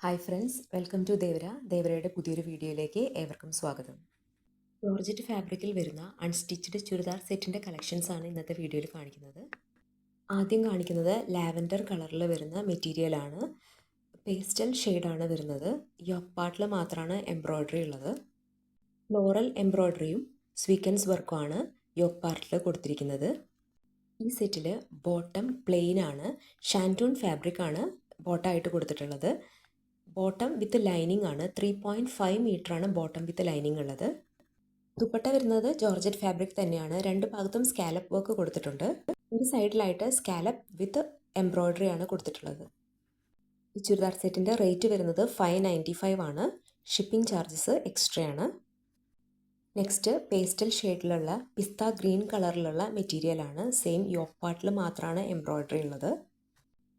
Hi friends, welcome to ദേവരയുടെ പുതിയൊരു വീഡിയോയിലേക്ക് ഏവർക്കും സ്വാഗതം. ജോർജറ്റ് ഫാബ്രിക്കിൽ വരുന്ന അൺസ്റ്റിച്ച്ഡ് ചുരിദാർ സെറ്റിൻ്റെ കളക്ഷൻസാണ് ഇന്നത്തെ വീഡിയോയിൽ കാണിക്കുന്നത്. ആദ്യം കാണിക്കുന്നത് ലാവൻഡർ കളറിൽ വരുന്ന മെറ്റീരിയലാണ്. പേസ്റ്റൽ ഷെയ്ഡാണ് വരുന്നത്. യോക്ക് പാർട്ടിൽ മാത്രമാണ് എംബ്രോയ്ഡറി ഉള്ളത്. ഫ്ലോറൽ എംബ്രോയ്ഡറിയും സ്വീക്കൻസ് വർക്കുമാണ് യോക്ക് പാർട്ടിൽ കൊടുത്തിരിക്കുന്നത്. ഈ സെറ്റിൽ ബോട്ടം പ്ലെയിൻ ആണ്. ഷാൻറ്റൂൺ ഫാബ്രിക്കാണ് ബോട്ടമായിട്ട് കൊടുത്തിട്ടുള്ളത്. ബോട്ടം വിത്ത് ലൈനിങ് ആണ്. 3.5 മീറ്ററാണ് ബോട്ടം വിത്ത് ലൈനിങ് ഉള്ളത്. ദുപ്പട്ട വരുന്നത് ജോർജറ്റ് ഫാബ്രിക് തന്നെയാണ്. രണ്ട് ഭാഗത്തും സ്കാലപ്പ് വർക്ക് കൊടുത്തിട്ടുണ്ട്. ഒരു സൈഡിലായിട്ട് സ്കാലപ്പ് വിത്ത് എംബ്രോയ്ഡറി ആണ് കൊടുത്തിട്ടുള്ളത്. ഈ ചുരിദാർ സെറ്റിൻ്റെ റേറ്റ് വരുന്നത് 595 ആണ്. ഷിപ്പിംഗ് ചാർജസ് എക്സ്ട്രാ ആണ്. നെക്സ്റ്റ് പേസ്റ്റൽ ഷെയ്ഡിലുള്ള പിസ്ത ഗ്രീൻ കളറിലുള്ള മെറ്റീരിയലാണ്. സെയിം യോക്ക് പാർട്ടിൽ മാത്രമാണ് എംബ്രോയ്ഡറി ഉള്ളത്.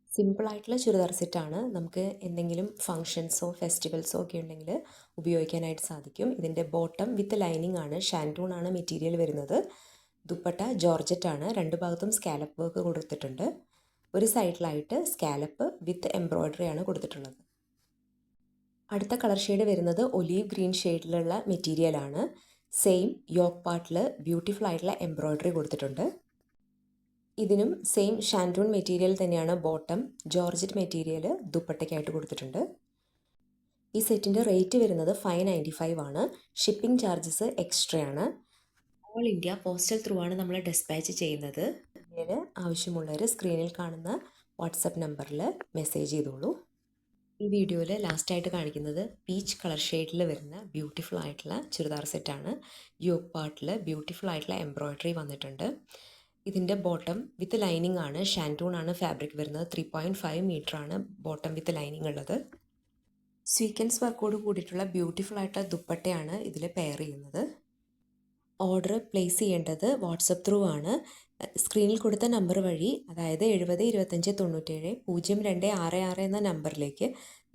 സിമ്പിളായിട്ടുള്ള ചുരിദാർ സെറ്റാണ്. നമുക്ക് എന്തെങ്കിലും ഫങ്ഷൻസോ ഫെസ്റ്റിവൽസോ ഒക്കെ ഉണ്ടെങ്കിൽ ഉപയോഗിക്കാനായിട്ട് സാധിക്കും. ഇതിൻ്റെ ബോട്ടം വിത്ത് ലൈനിങ് ആണ്. ഷാൻറ്റൂൺ ആണ് മെറ്റീരിയൽ വരുന്നത്. ദുപ്പട്ട ജോർജറ്റ് ആണ്. രണ്ട് ഭാഗത്തും സ്കാലപ്പ് വർക്ക് കൊടുത്തിട്ടുണ്ട്. ഒരു സൈഡിലായിട്ട് സ്കാലപ്പ് വിത്ത് എംബ്രോയ്ഡറി ആണ് കൊടുത്തിട്ടുള്ളത്. അടുത്ത കളർ ഷെയ്ഡ് വരുന്നത് ഒലീവ് ഗ്രീൻ ഷെയ്ഡിലുള്ള മെറ്റീരിയലാണ്. സെയിം യോക്ക് പാർട്ടിൽ ബ്യൂട്ടിഫുൾ ആയിട്ടുള്ള എംബ്രോയ്ഡറി കൊടുത്തിട്ടുണ്ട്. ഇതിനും സെയിം ഷാൻറ്റൂൺ മെറ്റീരിയൽ തന്നെയാണ് ബോട്ടം. ജോർജറ്റ് മെറ്റീരിയൽ ദുപ്പട്ടയ്ക്കായിട്ട് കൊടുത്തിട്ടുണ്ട്. ഈ സെറ്റിൻ്റെ റേറ്റ് വരുന്നത് 595 ആണ്. ഷിപ്പിംഗ് ചാർജസ് എക്സ്ട്രാ ആണ്. ഓൾ ഇന്ത്യ പോസ്റ്റൽ ത്രൂ ആണ് നമ്മൾ ഡെസ്പാച്ച് ചെയ്യുന്നത്. ഇതിൽ ആവശ്യമുള്ളവർ സ്ക്രീനിൽ കാണുന്ന വാട്സപ്പ് നമ്പറിൽ മെസ്സേജ് ചെയ്തോളൂ. ഈ വീഡിയോയിൽ ലാസ്റ്റായിട്ട് കാണിക്കുന്നത് പീച്ച് കളർ ഷെയ്ഡിൽ വരുന്ന ബ്യൂട്ടിഫുൾ ആയിട്ടുള്ള ചുരിദാർ സെറ്റാണ്. യോക്ക് പാർട്ടിൽ ബ്യൂട്ടിഫുൾ ആയിട്ടുള്ള എംബ്രോയ്ഡറി വന്നിട്ടുണ്ട്. ഇതിൻ്റെ ബോട്ടം വിത്ത് ലൈനിങ് ആണ്. ഷാൻറ്റൂൺ ആണ് ഫാബ്രിക് വരുന്നത്. 3.5 മീറ്ററാണ് ബോട്ടം വിത്ത് ലൈനിങ് ഉള്ളത്. സ്വീക്കൻസ് വർക്കോട് കൂടിയിട്ടുള്ള ബ്യൂട്ടിഫുൾ ആയിട്ടുള്ള ദുപ്പട്ടയാണ് ഇതിൽ പെയർ ചെയ്യുന്നത്. ഓർഡർ പ്ലേസ് ചെയ്യേണ്ടത് വാട്സപ്പ് ത്രൂ ആണ്. സ്ക്രീനിൽ കൊടുത്ത നമ്പർ വഴി, അതായത് 70 25 97 0266 എന്ന നമ്പറിലേക്ക്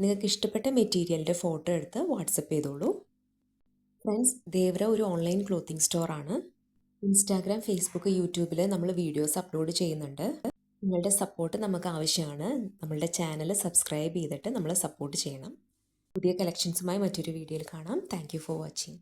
നിങ്ങൾക്ക് ഇഷ്ടപ്പെട്ട മെറ്റീരിയലിൻ്റെ ഫോട്ടോ എടുത്ത് വാട്സപ്പ് ചെയ്തോളൂ. ഫ്രണ്ട്സ്, ദേവര ഒരു ഓൺലൈൻ ക്ലോത്തിങ് സ്റ്റോറാണ്. ഇൻസ്റ്റാഗ്രാം, ഫേസ്ബുക്ക്, യൂട്യൂബിൽ നമ്മൾ വീഡിയോസ് അപ്ലോഡ് ചെയ്യുന്നുണ്ട്. നിങ്ങളുടെ സപ്പോർട്ട് നമുക്ക് ആവശ്യമാണ്. നമ്മളുടെ ചാനൽ സബ്സ്ക്രൈബ് ചെയ്തിട്ട് നമ്മളെ സപ്പോർട്ട് ചെയ്യണം. പുതിയ കളക്ഷൻസുമായി മറ്റൊരു വീഡിയോയിൽ കാണാം. Thank you for watching.